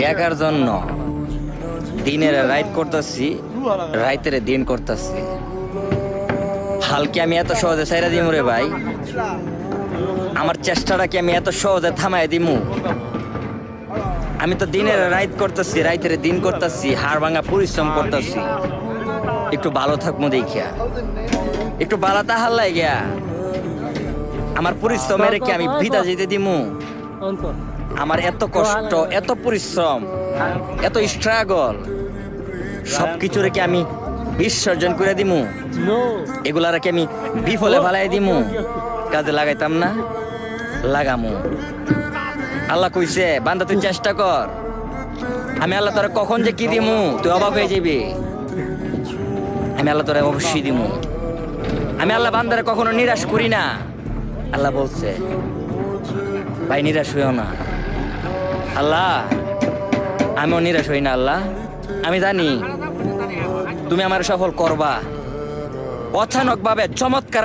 টাকার জন্য দিনের রাইট করতেছি, রাইতের দিন করতেছি। হালকে আমি এত সহজে ছাইরা দিমু রে ভাই? আমার চেষ্টাটা কি আমি এত সহজে থামাই দিমু? আমি তো দিনের রাইত করতেছি, রাইতের দিন করতেছি, হাড় ভাঙা পরিশ্রম করতেছি একটু ভালো থাকবো দেখিয়া, একটু ভালো তাহার লাগিয়া। আমার পরিশ্রমের কি আমি ভিতা যেতে দিমু? আমার এত কষ্ট, এত পরিশ্রম, এত স্ট্রাগল সবকিছু রেখে আমি বিসর্জন করে দিমু? এগুলা রেখে আমি বিফলে ফালাই দিমু? কাজে লাগাইতাম না? লাগামু। আল্লাহ কইছে বান্দা তুই চেষ্টা কর। আমি আল্লাহ তোরা কখন যে কি দিমু তুই অবাক হয়ে যাবি। আমি আল্লাহ তোরা অবশ্যই দিমু। আমি আল্লাহ বান্দারে কখনো নিরাশ করি না। আল্লাহ বলছে ভাই নিরাশ হইও না। আল্লাহ আমিও নিরাশ হই না। আল্লাহ আমি জানি তুমি আমার সফল করবা। অচানক ভাবে চমৎকার